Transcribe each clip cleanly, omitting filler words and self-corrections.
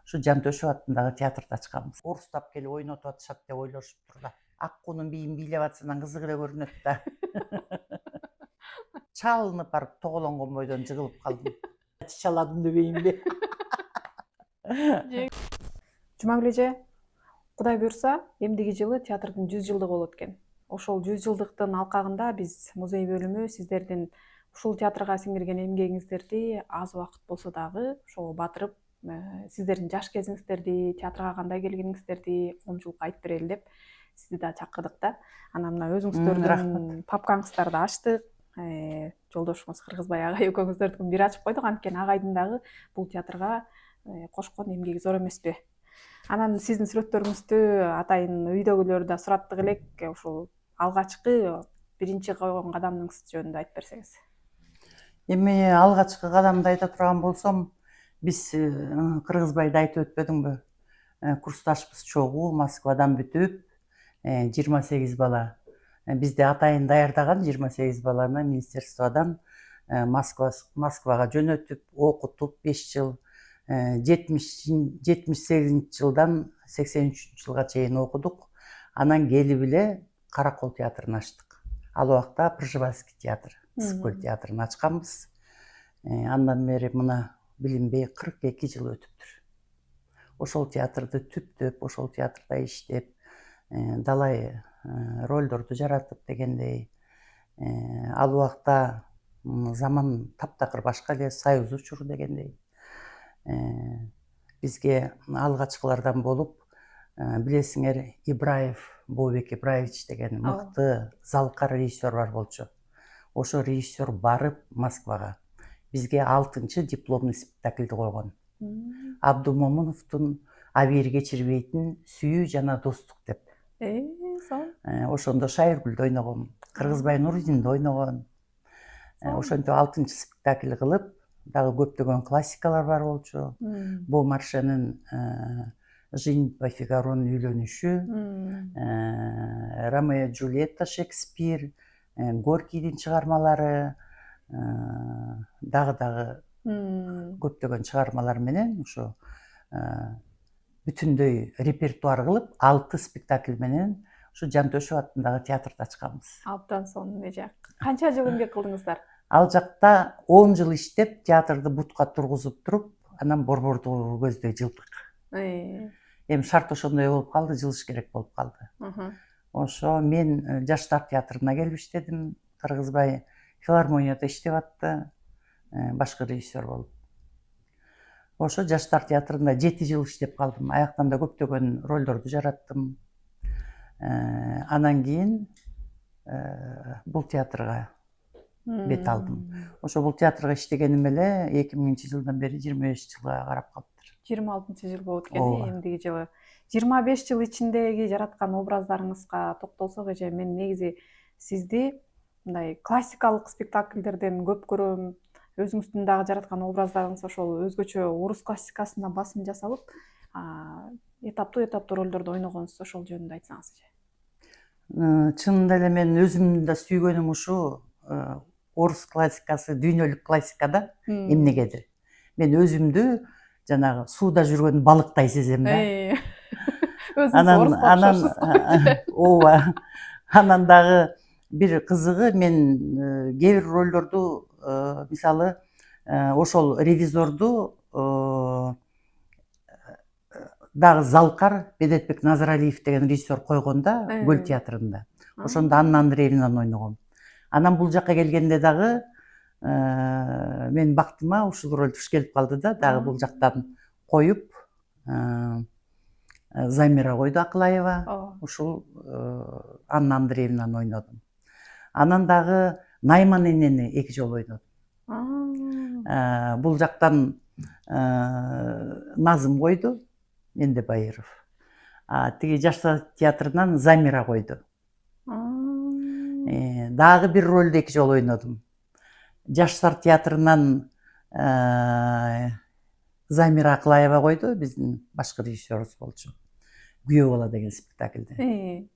ушу Жантөшев атындагы театрды ачканбыз. Орустап келип ойнотуп атышат деп ойлошуптур да. Аккунун бийин бийлеп атсынан кызык эле көрүнөт да. Чалынып барып тоголонгон бойдон жыгылып калдым. Чаладым дебейинби? Жумагүл эже, Кудай буйрса, эмдиги жылы театрдын 100 жылдыгы болот экен. Ошол 100 жылдыктын алкагында биз музей бөлүмү сиздердин ушул театрга сиңирген эмгегиңиздерди аз убакыт болсо дагы ошого батырып, сиздердин жаш кезиңиздерди, театрга кандай келгениңиздерди коомчулукка айтып берели деп сизди да чакырдык да. Анан мына өзүңүздөрдүн папкаңыздарды ачтык. Жолдошуңуз Кыргызбай агай экөөңүздөрдүн бир ачып койдук, анткени агайдын дагы бул театрга кошкон эмгеги зор эмеспи. Анан сиздин сүрөттөрүңүздү атайын үйдөгүлөр да сураттык элек. Ушул алгачкы биринчи койгон кадамыңыз жөнүндө айтып берсеңиз. Эми алгачкы кадамды айта турган болсом, биз Кыргызбайды айтып өтпөдүңбү? Курсташпыз чогуу, Москвадан бүтүп, 28 бала. Бизди атайын даярдаган 28 баланы министерстводон Москвага жөнөтүп, окутуп 5 жыл, 78 жылдан 83 жылга чейин окудук. Анан келип эле Каракол театрын ачтык. Ал убакта Пржевальский театр, Ысык-Көл театрын ачканбыз. Андан бери мына билинбей 42 жыл өтүптүр. Ошол театрды түптөп, ошол театрда иштеп, далай ролдорду жаратып дегендей. Ал убакта заман таптакыр башка эле, Союз учуру дегендей. Бизге алгачкылардан болуп, билесиңер, Ибраев, Бообек Ибраевич деген мыкты залкар режиссер бар болчу. Ошо режиссер барып Москвага бизге 6-чы дипломный спектакльди койгон. Абдумомуновдун Абийир кечирбейтин Сүйүү жана достук деп. Ошондо Шайыргүлдү ойногон, Кыргызбай Нурдинди ойногон. Ошентип 6-чы спектакль кылып, дагы көптөгөн классикалар бар болчу. Бомаршенин Женитьба Фигаронун үйлөнүшү, Ромео Джульетта Шекспир, Горкийдин чыгармалары, дагы көптөгөн чыгармалар менен ушу бүтүндөй репертуар кылып, 6 спектакль менен ушу Жантөшев атындагы театрды ачканбыз. Абдан сонун эже. Канча жыл эмгек кылдыңыздар? Ал жакта 10 жыл иштеп, театрды бутка тургузуп туруп, анан борборду көздөй жылдык. Эми шарт ошондой болуп калды, жылыш керек болуп калды. Ошо мен жаштар театрына келип иштедим. Кыргызбай филармонияда иштеп атты, башкы режиссер болуп. Ошо жаштар театрында 7 жыл иштеп калдым. Аяктан да көптөгөн ролдорду жараттым. Анан кийин бул театрга бет алдым. Ошо бул театрга иштегеним эле 2000 жылдан бери 25 жылга карап калыптыр. 26 жыл болот экен эмдиги жылы. 25 жыл ичиндеги жараткан образдарыңызга токтолсок эже, мен негизи сизди мындай классикалык спектакльдерден көп көрөм. Өзүңүздүн дагы жараткан образдарыңыз ошол өзгөчө орус классикасына басым жасалып, этаптуу ролдорду ойногонсуз, ошол жөнүндө айтсаңыз эже. Чынында эле мен өзүмдүн да сүйгөнүм ушу орус классикасы, дүйнөлүк классика да, эмнегедир. Мен өзүмдү жанагы сууда жүргөн балыктай сезем да. Ооба. Анан дагы бир кызыгы, мен кээ бир ролдорду, мисалы, ошол ревизорду дагы залкар Бедетбек Назаралиев деген режиссер койгон да, Көл театрында. Ошондо Анна Андреевнаны ойногом. Анан бул жакка келгенде дагы мен бактыма ушул роль туш келип калды да, дагы бул жактан коюп, Замира койду Акылаева, ушул Анна Андреевнаны ойнодум. Анан дагы Найман энени 2 жолу ойнодум. Бул жактан Назым койду, Мендебайыров. Тиги жаштар театрынан Замира койду. Дагы бир ролду 2 жолу ойнодум. Жаштар театрынан Замира Акылаева койду, биздин башкы режиссерубуз болчу. Күйөө бала деген спектакльде.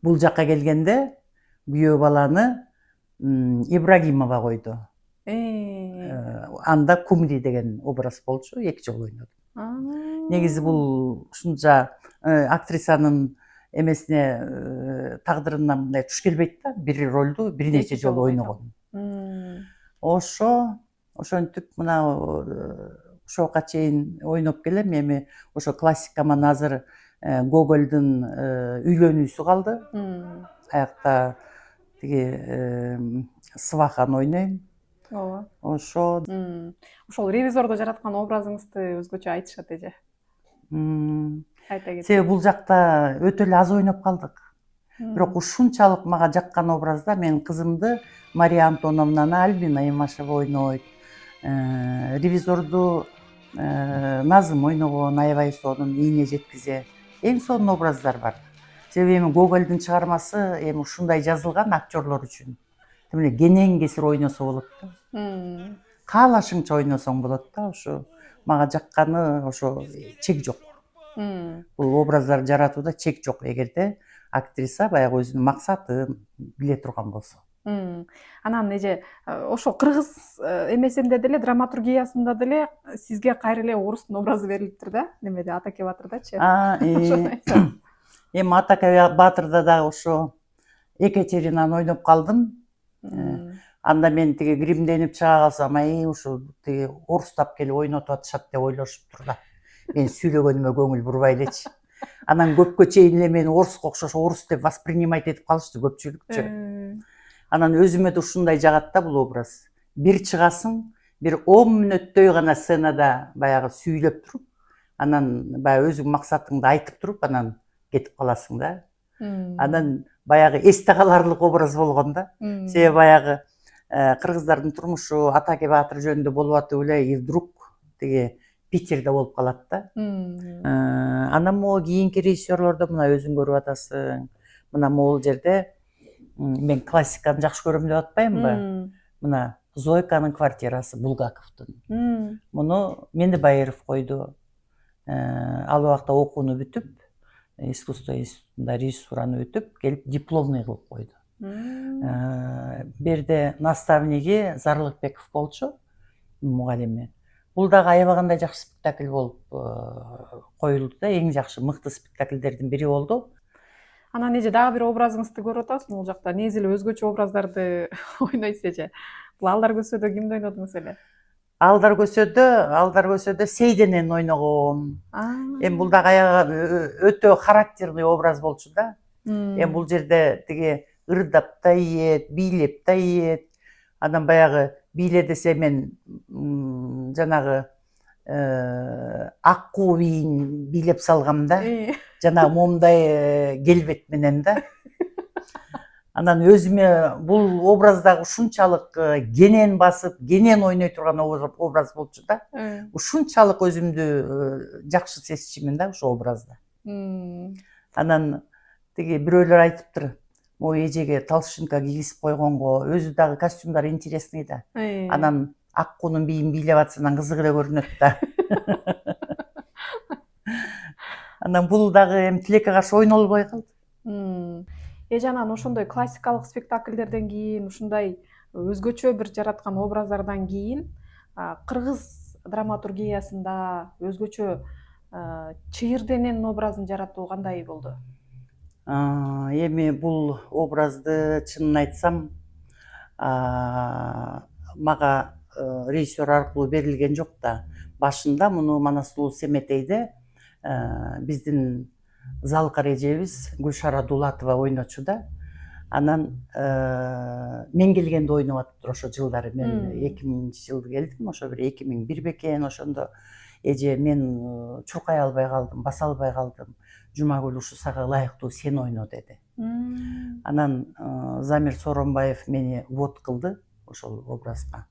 Бул жакка келгенде күйөө баланы Ибрагимова койду. Анда Кумри деген образ болчу, 2 жолу ойнодум. Негизи бул ушунча актрисанын эмесине тагдырына мындай туш келбейт да, бир ролду бир нече жолу ойногон. Ошентип мына ошоға чейин ойноп келем. Эми ошо классикаман азыр Гогольдун үйлөнүүсү калды. Аякта тиги Сваханы ойнойм. Ооба. Ошол ревизордо жараткан образыңызды өзгөчө айтышат эже. Айта кетсеңиз. Себеби бул жакта өтө эле аз ойноп калдык. Бирок ушунчалык мага жаккан образда мен кызымды Мария Антоновнаны Альбина Имашева ойнойт. Ревизорду Назым ойногон, аябай сонун ийине жеткизе. Эң сонун образдар бар. Себеби эми Гогольдун чыгармасы эми ушундай жазылган актерлор үчүн. Демеле кенен кесир ойносо болот да. Каалашыңча ойносоң болот да. Ошо мага жакканы ошо чек жок. Бул образдар жаратууда чек жок, эгерде актриса баягы өзүнүн максатын биле турган болсо. Анан эже ошо кыргыз эмесинде деле, драматургиясында деле сизге кайра эле орустун образы берилиптир да, немеде Атаке Батырдачы. Эми Атаке Батырда да ошо Екатеринаны ойноп калдым. Анда мен тиги гримденип чыга калсам, ушу тиги орустап келип ойнотуп атышат деп ойлошуптур да. Мен сүйлөгөнүмө көңүл бурбай элечи. Анан көпкө чейин эле мени оруско окшош орус деп воспринимать этип калышты көпчүлүкчү. Анан өзүмө да ушундай жагат да бул образ. Бир чыгасың, бир 10 мүнөттөй гана сценада баягы сүйлөп туруп, анан баягы өзүң максатыңды айтып туруп, анан кетип каласың да. Анан баягы эсте каларлык образ болгон да. Себеби баягы кыргыздардын турмушу Атаке Батыр жөнүндө болуп атып эле и вдруг тиги Питерде болуп калат да. Анан могу кийинки режиссерлордо мына өзүң көрүп атасың. Мына могул жерде мен классиканы жакшы көрөм деп атпаймынбы? Мына Зойканын квартирасы Булгаковдун. Муну Мендебаеров койду. Ал убакта окууну бүтүп, искусство институтунда режиссураны бүтүп, келип дипломный кылып койду. Берде наставниги Зарлыкбеков болчу, мугалими. Бул дагы аябагандай жакшы спектакль болуп коюлду да, эң жакшы мыкты спектакльдердин бири болду. Анан эже дагы бир образыңызды көрүп атабыз, бул жакта негизи эле өзгөчө образдарды ойнойсуз эже. Бул Алдар көсөдө кимди ойнодуңуз эле? Алдар көсөдө Сейденен ойногом. Эми бул дагы аябай өтө характерный образ болчу да. Эми бул жерде тиги ырдап да ийет, бийлеп да ийет. Анан баягы бийле десе мен жанагы аккуу бийин бийлеп салгам да. Жанагы момундай келбет менен да. Анан өзүмө бул образдагы ушунчалык кенен басып, кенен ойной турган образ болчу да. Ушунчалык өзүмдү жакшы сезчүмүн да ошол образда. Анан тиги бирөөлөр айтыптыр, могу эжеге толстинка кийгизип койгонго, өзү дагы костюмдары интересный да. Анан аккуунун бийин бийлеп атса анан кызык эле көрүнөт да. Анан бул дагы эми тилекке каршы ойнолбой калды. Эже анан ошондой классикалык спектакльдерден кийин, ушундай өзгөчө бир жараткан образдардан кийин кыргыз драматургиясында өзгөчө чыйырденен образын жаратуу кандай болду? Эми бул образды чынын айтсам мага режиссер аркылуу берилген жок да. Башында муну Манас Сулуу Семетейде биздин Залкар эжебиз Гүлшара Дулатова ойночу да. Анан мен келгенде ойноп атыптыр ошо жылдары. Мен 2000-жылы келдим, ошо бир 2001 бекен, ошондо эже мен чуркай албай калдым, баса албай калдым. Жумагүл ушу сага ылайыктуу сен ойно деди. Анан Замир Соронбаев мени вод кылды ошол образга.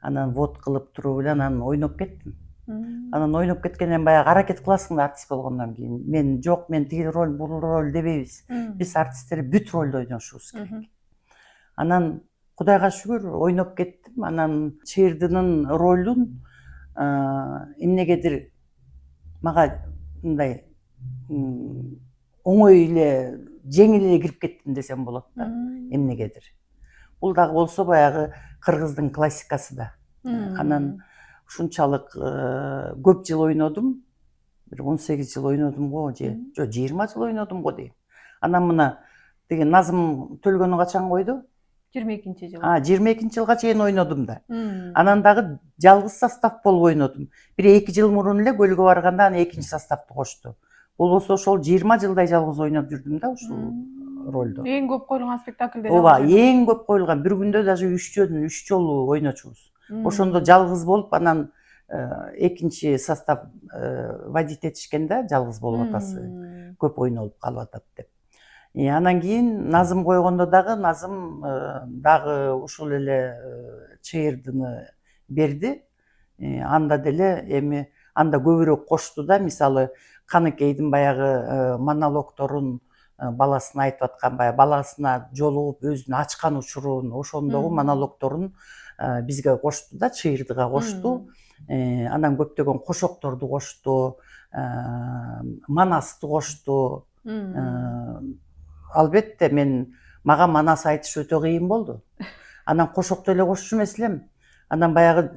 Анан вод кылып туруп эле анан ойноп кеттим. Анан ойноп кеткенден баягы аракет кыласың да артист болгондон кийин. Мен жок, мен тиги роль, бул роль дебейбиз. Биз артисттер бүт ролду ойношубуз керек. Анан Кудайга шүгүр ойноп кеттим. Анан Чыйырдынын ролун эмнегедир мага мындай оңой эле, жеңил эле кирип кеттим десем болот да. Эмнегедир. Бул дагы болсо баягы кыргыздын классикасы да. Анан ушунчалык көп жыл ойнодум. Бир 18 жыл ойнодум го, же 20 жыл ойнодум го дейм. Анан мына деген Назым Төлгөнү качан койду? 22 жыл. 22 жылга чейин ойнодум да. Анан дагы жалгыз состав болуп ойнодум. Бир 2 жыл мурун эле көлгө барганда аны экинчи составды кошту. Болбосо ошол 20 жылдай жалгыз ойноп жүрдүм да ушул ролду. Эң көп коюлган спектакльдер. Ооба, эң көп коюлган. Бир күндө даже 3 жолу ойночубуз. Ошондо жалгыз болуп, анан экинчи состав водить этишкен да, жалгыз болуп атасы. Көп ойнолуп калып атат деп. Анан кийин Назым койгондо дагы Назым дагы ушул эле чыйырдыны берди. Анда деле эми анда көбүрөөк кошту да, мисалы Каныкейдин баягы монологторун баласына айтып аткан, баягы баласына жолугуп өзүнүн ачкан учурун, ошондогу монологторун бизге кошту да, чыйырдыга кошту. Анан көптөгөн кошокторду кошту, манасты кошту. Албетте мага манас айтыш өтө кыйын болду. Анан кошокту эле кошчу эмес элем. Анан баягы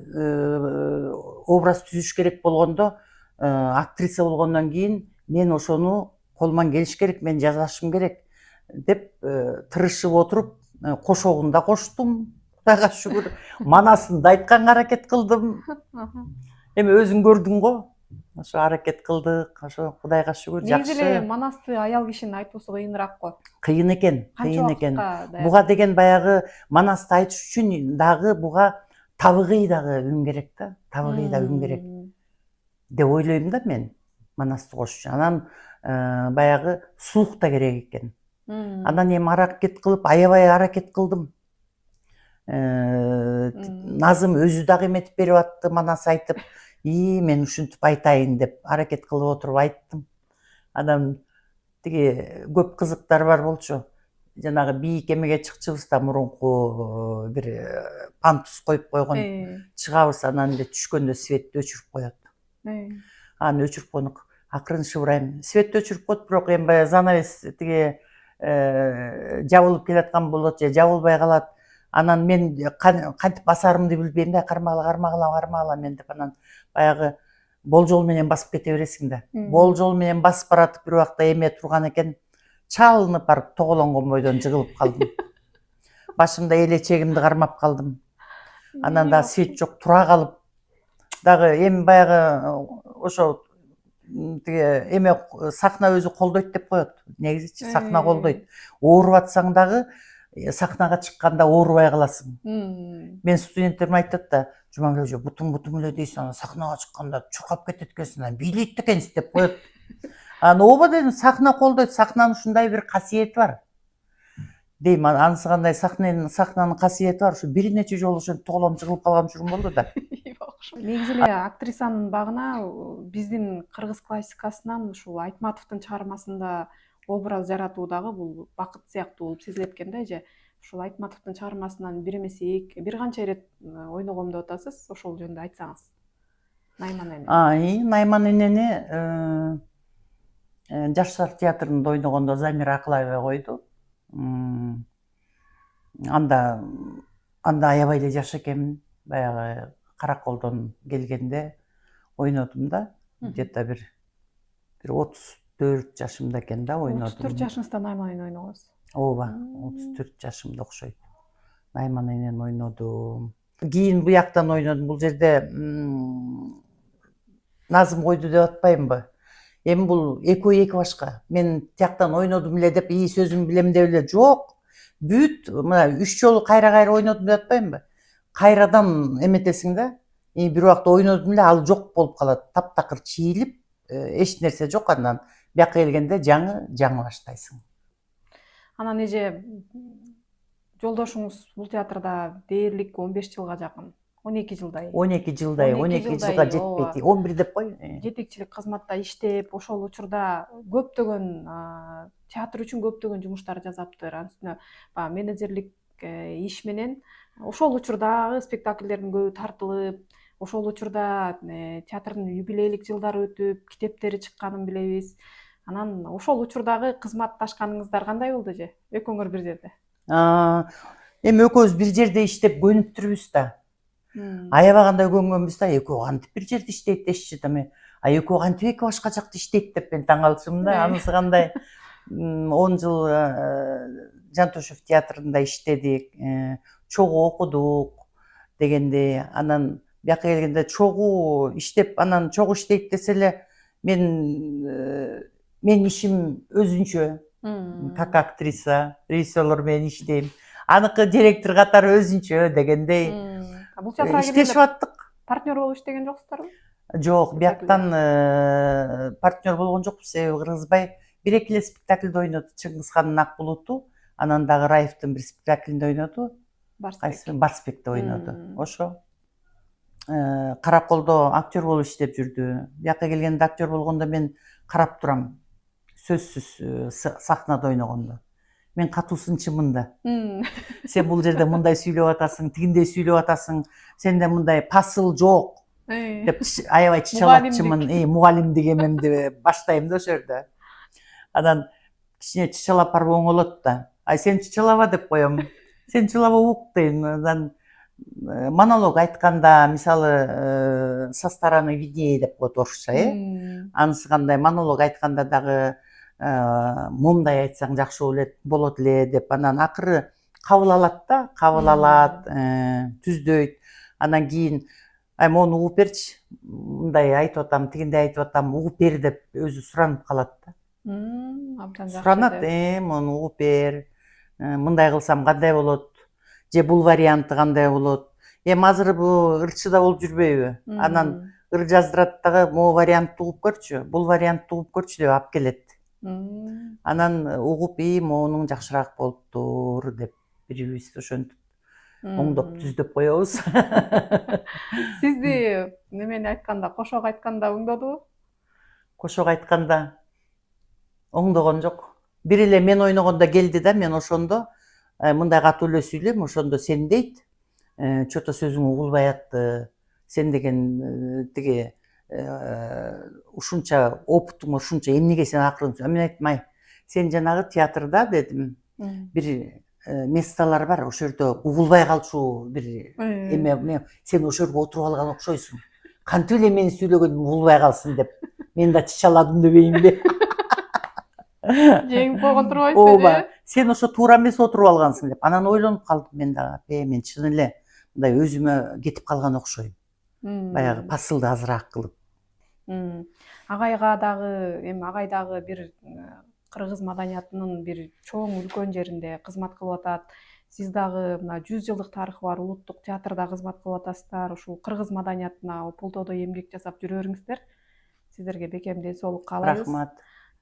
образ түзүш керек болгондо, актриса болгондон кийин мен ошону колуман келиш керек, мен жасашым керек деп тырышып отуруп кошогун да коштум. Кудайга шүгүр. Манасын да айтканга аракет кылдым. Эми өзүң көрдүң го. Ошо аракет кылдык, ошо Кудайга шүгүр жакшы. Негизи эле манасты аял кишинин айтуусу кыйыныраак го. Кыйын экен. Буга деген баягы манасты айтыш үчүн дагы буга табыгый дагы үн керек да. Табыгый да үн керек деп ойлойм да мен манасты кош үчүн. Анан баягы слух да керек экен. Анан эми аракет кылып, аябай аракет кылдым. Назым өзү дагы эметип берип атты, манас айтып, мен ушинтип айтайын деп аракет кылып отуруп айттым. Анан тиги көп кызыктар бар болчу. Жанагы бийик эмеге чыкчубуз да, мурунку бир пантус коюп койгон. Чыгабыз, анан эле түшкөндө светти өчүрүп коет. Аны өчүрүп коюп, акырын шыбырайм. Светти өчүрүп коет, бирок эми баягы занавес тиги жабылып келаткан болот же жабылбай калат. Анан мен кантип басарымды билбейм да, кармагыла мен деп, анан баягы болжол менен басып кете бересиң да. Болжол менен басып баратып бир убакта эме турган экен, чалынып барып тоголонгон бойдон жыгылып калдым. Башымда элечегимди кармап калдым. Анан да свет жок, тура калып дагы эми баягы ошо тиги эме сахна өзү колдойт деп коет. Негизичи сахна колдойт. Ооруп атсаң дагы сахнага чыкканда оорубай каласың. Мен студенттериме айтат да, Жумагүл эже, бутум эле дейсиң, анан сахнага чыкканда чуркап кетет экенсиң, анан бийлейт экенсиң деп коет. Анан ооба дедим, сахна колдойт, сахнанын ушундай бир касиети бар. Дейм, анысы кандай сахнанын касиети бар, ушу бир нече жолу ошентип тоголонуп жыгылып калган учурум болду да. Негизи эле актрисанын багына биздин кыргыз классикасынан ушул Айтматовдун чыгармасында образ жаратуу дагы бул бакыт сыяктуу болуп сезилет экен да эже. Ушул Айтматовдун чыгармасынан бир эмес бир канча ирет ойногом деп атасыз, ошол жөнүндө айтсаңыз. Найман эне. Найман энени Жаштар театрында ойногондо Замира Акылаева койду. Анда аябай эле жаш экенмин. Баягы Караколдон келгенде ойнодум да. Где-то бир 34 жашымда экен да ойнодум. 34 жашыңызда Найман эне ойногонсуз. Ооба, 34 жашымда окшойт. Найман энени ойнодум. Кийин буяктан ойнодум. Бул жерде Назым койду деп атпаймынбы? Эми бул экөө эки башка. Мен тияктан ойнодум эле деп, сөзүм билем деп эле жок. Бүт мына 3 жолу кайра ойнодум деп атпаймынбы? Кайрадан эметесиң да. Бир убакта ойнодум эле, ал жок болуп калат. Таптакыр чийилип, эч нерсе жок, андан бияка келгенде жаңы баштайсың. Анан эже жолдошуңуз бул театрда дээрлик 15 жылга жакын, 12 жылдай. 12 жылга жетпейт. 11 деп кой. Жетекчилик кызматта иштеп, ошол учурда көптөгөн театр үчүн көптөгөн жумуштар жасаптыр. Анын үстүнө менеджерлик иш менен ошол учурдагы спектакльдердин көбү тартылып, ошол учурда театрдын юбилейлик жылдары өтүп, китептери чыкканын билебиз. Анан ошол учурдагы кызматташканыңыздар кандай болду же? Экөөңөр бир жерде. Эми экөөбүз бир жерде иштеп көнүп турбуз да. аябагандай көнгөнбүз да, экөө кантип бир жерде иштейт дешчү да, мен экөө кантип эки башка жакта иштейт деп мен таң калчумун да. Анысы кандай 10 жыл Жантушев театрында иштедик, чогуу окудук дегенде, анан бияка келгенде чогуу иштеп, анан чогуу иштейт десе эле мен ишим өзүнчө, как актриса, режиссерлор менен иштейм. Аныкы директор катары өзүнчө дегендей бул театрга иштешип аттык. Партнер болуп иштеген жоксуздарбы? Жок, бияктан партнер болгон жокпуз, себеби Кыргызбай бир эки эле спектакльде ойноду. Чыңгызхандын Ак булуту, анан дагы Раевдин бир спектакльинде ойноду. Барсбекте ойноду. Ошо. Караколдо актер болуп иштеп жүрдү. Бияка келгенде актер болгондо мен карап турам. Сөзсүз сахнада ойногондо. Мен катуу сынчымын да. Сен бул жерде мындай сүйлөп атасың, тигиндей сүйлөп атасың, сенде мындай пасыл жок деп аябай чычалатчымын. Мугалимдик эмемди баштайм да ошол жерде. Анан кичине чычалап барып оңолот да. Ай сен чычалаба деп коем. Сен чычалаба ук дейм. Анан монолог айтканда, мисалы, со стороны виднее деп коет орусча, анысы кандай, монолог айтканда дагы момундай айтсаң жакшы болот эле деп, анан акыры кабыл алат да, кабыл алат, түздөйт. Анан кийин ай мону угуп берчи, мындай айтып атам, тигиндей айтып атам, угуп бер деп өзү суранып калат да. Абдан жакшы. Суранат, мону угуп бер, мындай кылсам кандай болот, же бул варианты кандай болот. Азыр бул ырчыда болуп жүрбөйбү? Анан ыр жаздырат дагы, могу вариантты угуп көрчү, бул вариантты угуп көрчү деп алып келет. Анан угуп, могунуң жакшыраак болуптур деп бири-бирибизди ошентип оңдоп түздөп коебуз. Сизди немени айтканда, кошок айтканда оңдодубу? Кошок айтканда оңдогон жок. Бир эле мен ойногондо келди да, мен ошондо мындай катуу эле сүйлөйм, ошондо сен дейт, чото сөзүң угулбай атты, сен деген тиги ушунча опытың ушунча, эмнеге сен акырын. Мен айттым, ай, сен жанагы театрда дедим, бир месталар бар, ошол жерде угулбай калчу бир эме, сен ошол жерге отуруп алган окшойсуң. Кантип эле менин сүйлөгөнүм угулбай калсын деп, мен да чычаладым дебейинби. Жеңип койгон турбайсың ооба, сен ошо туура эмес отуруп алгансың деп. Анан ойлонуп калдым мен дагы, мен чын эле мындай өзүмө кетип калган окшойм. Баягы пасылды азыраак кылып. Агайга дагы, агай дагы бир кыргыз маданиятынын бир чоң үлкөн жеринде кызмат кылып атат. Сиз дагы мына 100 жылдык тарыхы бар улуттук театрда кызмат кылып атасыздар. Ушул кыргыз маданиятына Опулдодо эмгек жасап жүрө бериңиздер. Сиздерге бекем ден соолук каалайбыз. Рахмат.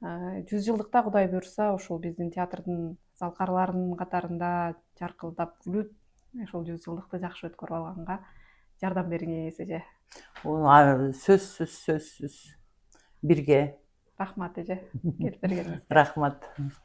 100 жылдыкта Кудай буйрса, ушул биздин театрдын залкарларынын катарында жаркылдап күлүп, ушул 100 жылдыкты жакшы өткөрүп алганга жардам бериңиз эже. Сөзсүз бирге. Рахмат эже, келип бергениңизге. Рахмат.